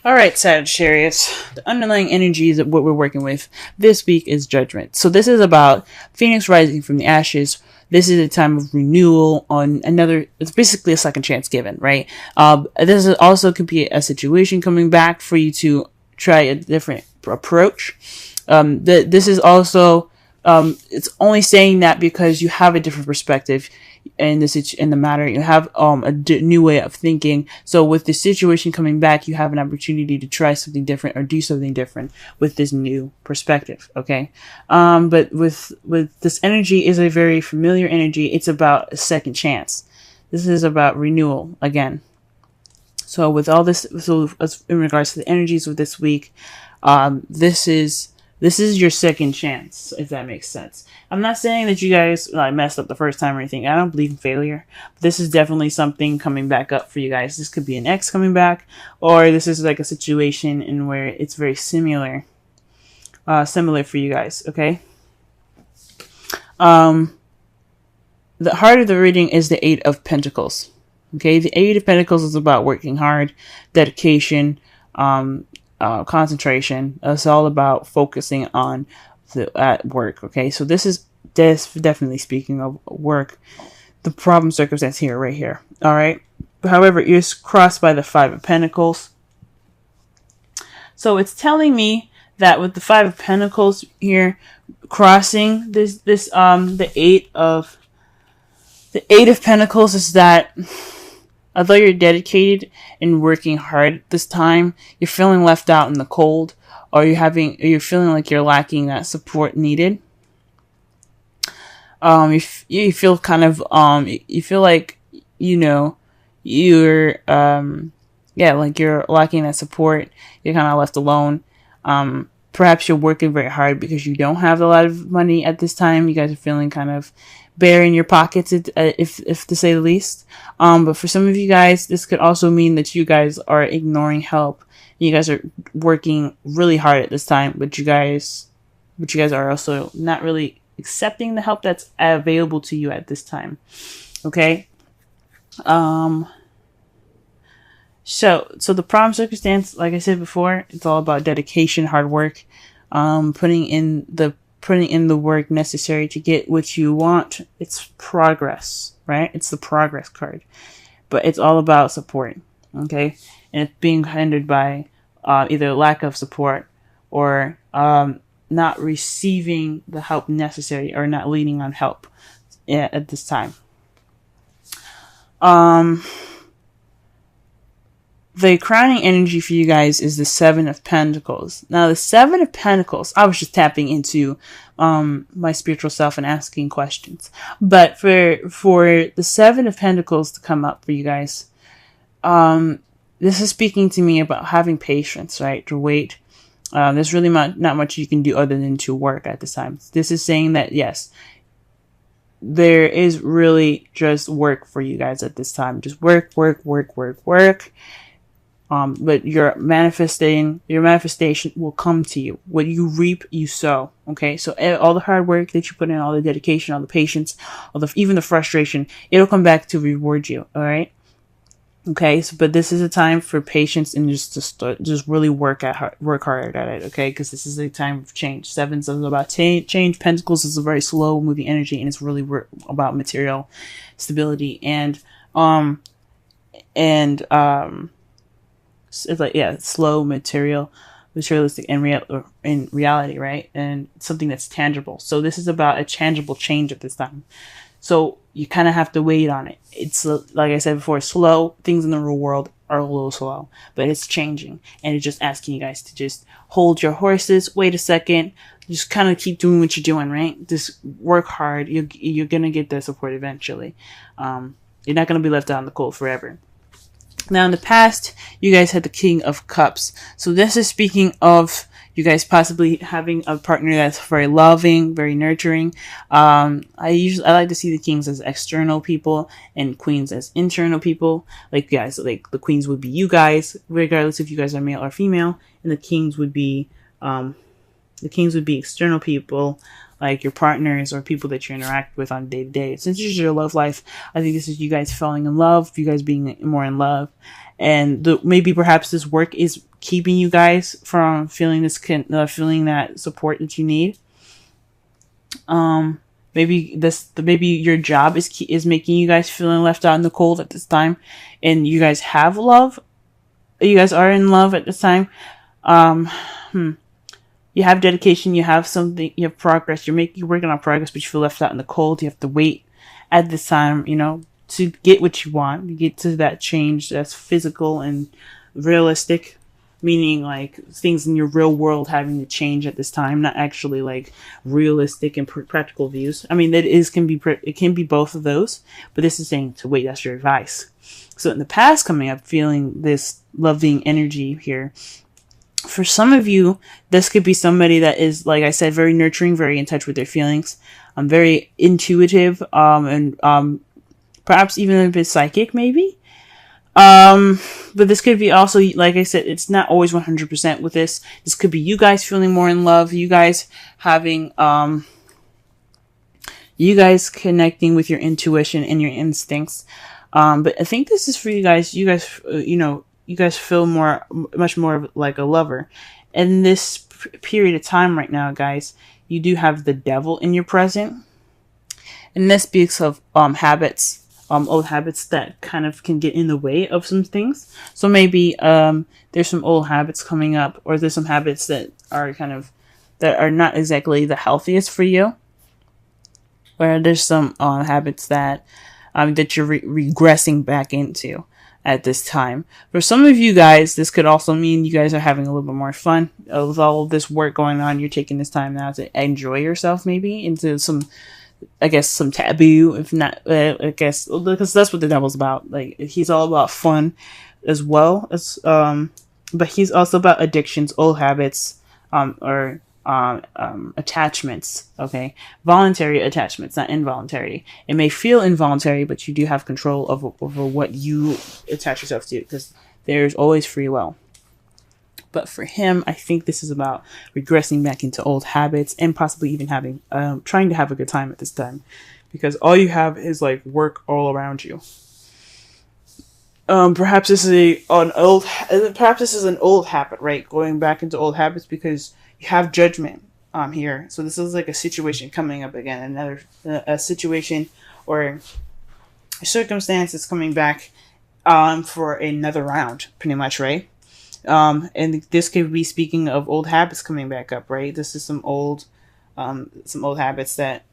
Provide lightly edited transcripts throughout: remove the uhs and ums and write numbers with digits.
All right, Sagittarius. The underlying energies of what we're working with this week is judgment. So this is about Phoenix rising from the ashes. This is a time of renewal on another. It's basically a second chance given, right? This is also could be a situation coming back for you to try a different approach. This is also it's only saying that because you have a different perspective in the matter. You have new way of thinking. So with the situation coming back, you have an opportunity to try something different or do something different with this new perspective. Okay, but with this energy is a very familiar energy. It's about a second chance. This is about renewal again. So with all this, so as in regards to the energies of this week, this is your second chance, if that makes sense. I'm not saying that you guys like messed up the first time or anything. I don't believe in failure. But this is definitely something coming back up for you guys. This could be an ex coming back, or this is like a situation in where it's very similar for you guys. Okay. The heart of the reading is the Eight of Pentacles. Okay, the Eight of Pentacles is about working hard, dedication, concentration. It's all about focusing on at work. Okay, so this is definitely speaking of work. The problem circumstance here, right here. All right. However, it's crossed by the Five of Pentacles. So it's telling me that with the Five of Pentacles here crossing the Eight of Pentacles is that although you're dedicated and working hard this time, you're feeling left out in the cold, or you're feeling like you're lacking that support needed. You feel kind of you feel like you're like you're lacking that support. You're kind of left alone. Perhaps you're working very hard because you don't have a lot of money at this time. You guys are feeling kind of bare in your pockets, if to say the least. But for some of you guys, this could also mean that you guys are ignoring help. You guys are working really hard at this time, but you guys are also not really accepting the help that's available to you at this time. Okay. So the problem circumstance, like I said before, it's all about dedication, hard work, putting in the work necessary to get what you want. It's progress, right? It's the progress card, but it's all about support. Okay. And it's being hindered by, either lack of support or, not receiving the help necessary or not leaning on help at this time. The crowning energy for you guys is the Seven of Pentacles. Now, the Seven of Pentacles, I was just tapping into my spiritual self and asking questions. But for the Seven of Pentacles to come up for you guys, this is speaking to me about having patience, right? To wait. There's really not much you can do other than to work at this time. This is saying that, yes, there is really just work for you guys at this time. Just work. But your manifestation will come to you. What you reap, you sow. Okay. So all the hard work that you put in, all the dedication, all the patience, even the frustration, it'll come back to reward you. All right. Okay. So, but this is a time for patience and just really work hard at it. Okay. Cause this is a time of change. Sevens is about change. Pentacles is a very slow moving energy, and it's really about material stability it's like, yeah, slow materialistic in reality, right? And something that's tangible. So this is about a tangible change at this time. So you kind of have to wait on it. It's like I said before, slow. Things in the real world are a little slow, but it's changing. And it's just asking you guys to just hold your horses, wait a second, just kind of keep doing what you're doing, right? Just work hard. You're going to get the support eventually. You're not going to be left out in the cold forever. Now, in the past, you guys had the King of Cups. So this is speaking of you guys possibly having a partner that's very loving, very nurturing. I like to see the kings as external people and queens as internal people. Like, guys, like the queens would be you guys, regardless if you guys are male or female, and the kings would be external people, like your partners or people that you interact with on day to day. Since this is your love life, I think this is you guys falling in love, you guys being more in love, and maybe perhaps this work is keeping you guys from feeling feeling that support that you need. Maybe your job is making you guys feeling left out in the cold at this time, and you guys have love. You guys are in love at this time. You have dedication. You have something. You have progress. You're working on progress, but you feel left out in the cold. You have to wait at this time, to get what you want. You get to that change that's physical and realistic. Meaning like things in your real world having to change at this time, not actually like realistic and practical views. I mean, it can be both of those, but this is saying to wait. That's your advice. So in the past coming up, feeling this loving energy here. For some of you, this could be somebody that is, like I said, very nurturing, very in touch with their feelings. Very intuitive, and perhaps even a bit psychic, maybe. But this could be also, like I said, it's not always 100% with this. This could be you guys feeling more in love, you guys having, you guys connecting with your intuition and your instincts. But I think this is for you guys. You guys feel much more like a lover. In this period of time right now, guys, you do have the devil in your present. And this speaks of, habits. Old habits that kind of can get in the way of some things. So maybe there's some old habits coming up, or there's some habits that are not exactly the healthiest for you. Or there's some habits that you're regressing back into at this time. For some of you guys, this could also mean you guys are having a little bit more fun with all of this work going on. You're taking this time now to enjoy yourself, maybe into some taboo, if not, because that's what the devil's about. Like, he's all about fun as well as, but he's also about addictions, old habits, or attachments. Okay, voluntary attachments, not involuntary. It may feel involuntary, but you do have control over what you attach yourself to, because there's always free will. But for him, I think this is about regressing back into old habits and possibly even trying to have a good time at this time, because all you have is like work all around you. Perhaps this is an old habit, right? Going back into old habits because you have judgment here. So this is like a situation coming up again, a situation or a circumstance that's coming back for another round, pretty much, right? And this could be speaking of old habits coming back up, right? This is some old habits that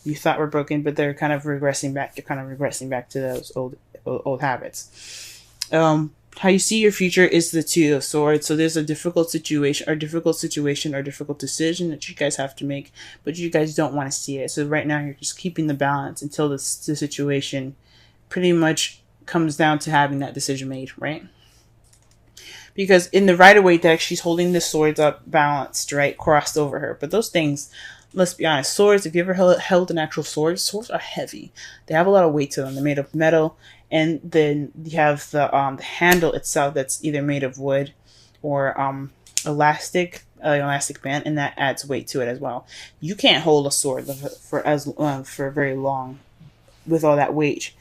you thought were broken, but they're kind of regressing back. You're kind of regressing back to those old habits. How you see your future is the Two of Swords. So there's a difficult situation or difficult decision that you guys have to make, but you guys don't want to see it. So right now you're just keeping the balance until the situation pretty much comes down to having that decision made, right? Because in the Rider-Waite deck, she's holding the swords up balanced, right? Crossed over her. But those things, let's be honest, swords, if you ever held an actual sword, swords are heavy. They have a lot of weight to them. They're made of metal. And then you have the handle itself that's either made of wood or elastic band, and that adds weight to it as well. You can't hold a sword for very long with all that weight.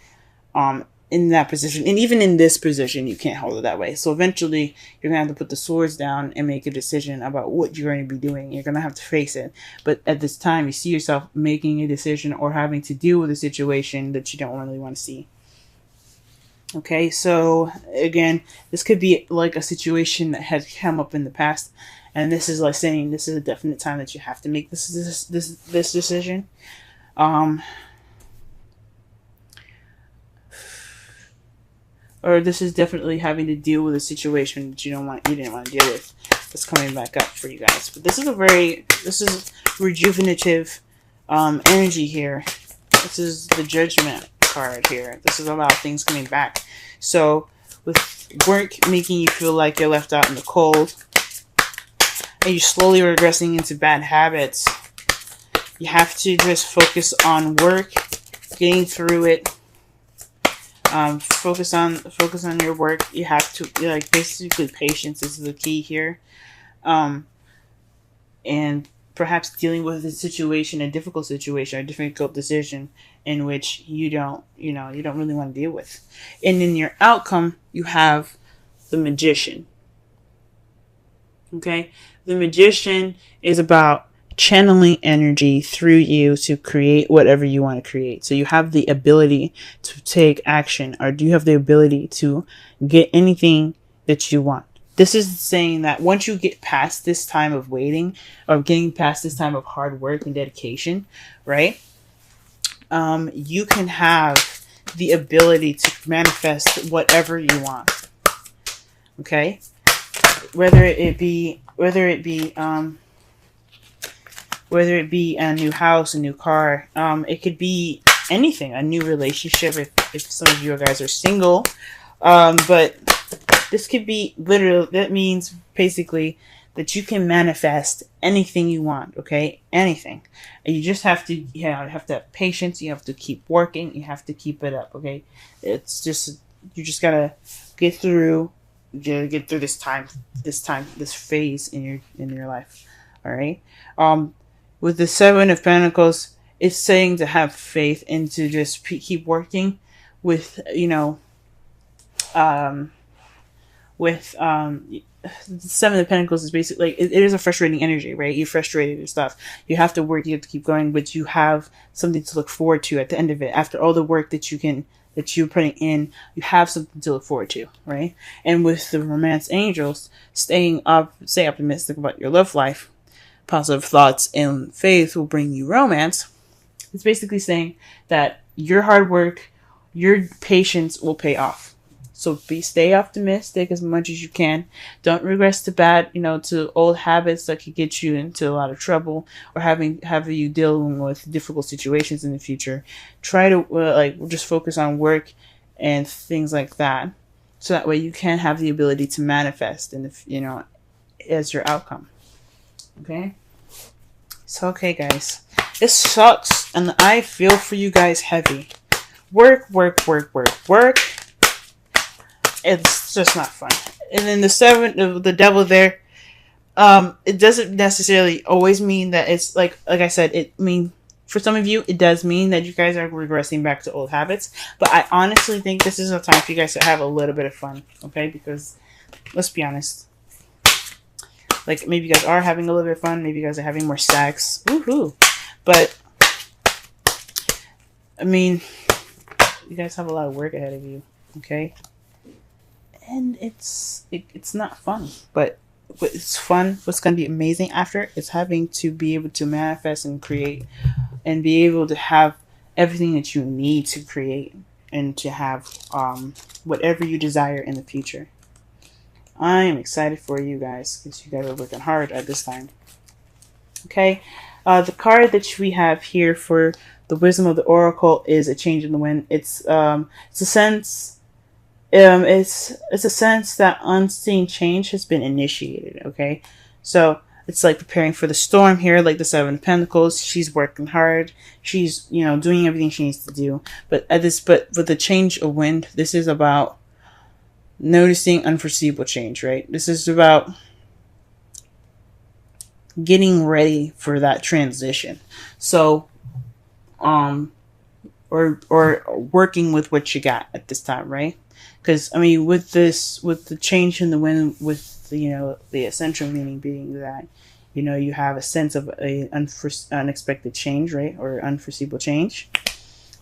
In that position, and even in this position, you can't hold it that way. So eventually, you're gonna have to put the swords down and make a decision about what you're going to be doing. You're gonna have to face it. But at this time, you see yourself making a decision or having to deal with a situation that you don't really want to see. Okay, so again, this could be like a situation that had come up in the past, and this is like saying this is a definite time that you have to make this decision. Or this is definitely having to deal with a situation that you didn't want to deal with. That's coming back up for you guys. But this is rejuvenative energy here. This is the Judgment card here. This is about things coming back. So with work making you feel like you're left out in the cold, and you're slowly regressing into bad habits, you have to just focus on work, getting through it. Focus on your work. You have to, basically patience is the key here. And perhaps dealing with a situation, a difficult situation, a difficult decision in which you don't really want to deal with. And in your outcome, you have the Magician. Okay? The Magician is about channeling energy through you to create whatever you want to create. So you have the ability to take action, or do you have the ability to get anything that you want? This is saying that once you get past this time of waiting, or getting past this time of hard work and dedication, right? You can have the ability to manifest whatever you want. Okay? Whether it be a new house, a new car, it could be anything, a new relationship if some of you guys are single. But this could be literally, that means basically that you can manifest anything you want, okay? Anything. And you just have to, you have to have patience, you have to keep working, you have to keep it up, okay? It's just, you just gotta get through this phase in your life, all right? With the Seven of Pentacles, it's saying to have faith and to just keep working with, the Seven of Pentacles is basically, like, it is a frustrating energy, right? You're frustrated and stuff. You have to work, you have to keep going, but you have something to look forward to at the end of it. After all the work that you're putting in, you have something to look forward to, right? And with the Romance Angels, stay optimistic about your love life. Positive thoughts and faith will bring you romance. It's basically saying that your hard work, your patience will pay off. So stay optimistic as much as you can. Don't regress to old habits that could get you into a lot of trouble, or have you dealing with difficult situations in the future. Try to just focus on work and things like that, so that way you can have the ability to manifest as your outcome. Okay? So, okay, guys. It sucks, and I feel for you guys heavy. Work. It's just not fun. And then the devil there, it doesn't necessarily always mean that it's like I said, for some of you, it does mean that you guys are regressing back to old habits. But I honestly think this is a time for you guys to have a little bit of fun, okay? Because, let's be honest. Like, maybe you guys are having a little bit of fun. Maybe you guys are having more sex. Woohoo. But, you guys have a lot of work ahead of you, okay? And it's not fun. But it's fun. What's going to be amazing after is having to be able to manifest and create, and be able to have everything that you need to create, and to have whatever you desire in the future. I am excited for you guys, because you guys are working hard at this time. Okay, the card that we have here for the Wisdom of the Oracle is a change in the wind. It's a sense that unseen change has been initiated. Okay, so it's like preparing for the storm here, like the Seven of Pentacles. She's working hard. She's doing everything she needs to do. But with the change of wind, this is about noticing unforeseeable change, right? This is about getting ready for that transition. So, or working with what you got at this time, right? Because with the change in the wind, with the essential meaning being that you have a sense of a unexpected change, right, or unforeseeable change.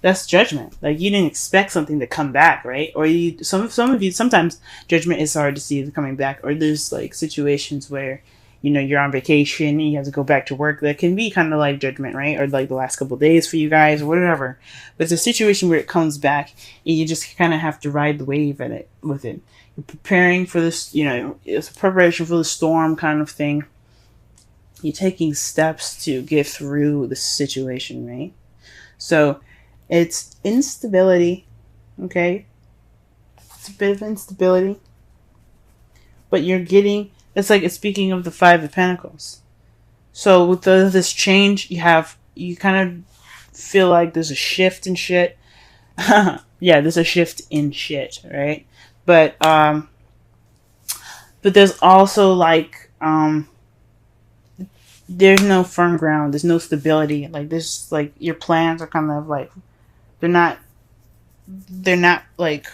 That's judgment. Like, you didn't expect something to come back, right? Or some of you, sometimes judgment is hard to see coming back. Or there's like situations where, you're on vacation and you have to go back to work. That can be kind of like judgment, right? Or like the last couple of days for you guys, or whatever. But it's a situation where it comes back and you just kind of have to ride the wave with it. You're preparing for this, it's a preparation for the storm kind of thing. You're taking steps to get through the situation, right? So, it's instability, okay? It's a bit of instability. But it's speaking of the Five of Pentacles. So with this change, you kind of feel like there's a shift in shit. Yeah, there's a shift in shit, right? But there's also there's no firm ground. There's no stability. Like this, like your plans are kind of like they're not like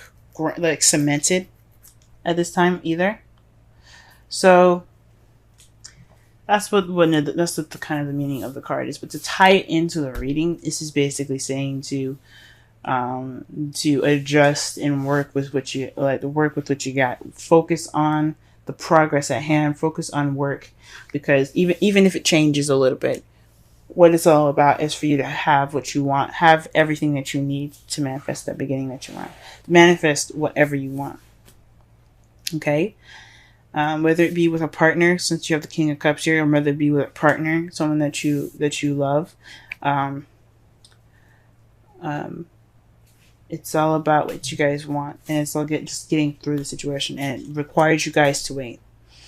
like cemented at this time either. So that's what that's what the kind of the meaning of the card is. But to tie it into the reading, this is basically saying to adjust and work with what you like, work with what you got. Focus on the progress at hand. Focus on work, because even if it changes a little bit, what it's all about is for you to have what you want, have everything that you need to manifest that beginning that you want, manifest whatever you want. Okay. Whether it be with a partner, since you have the King of Cups here, or whether it be with a partner, someone that you love. It's all about what you guys want, and it's all just getting through the situation, and it requires you guys to wait.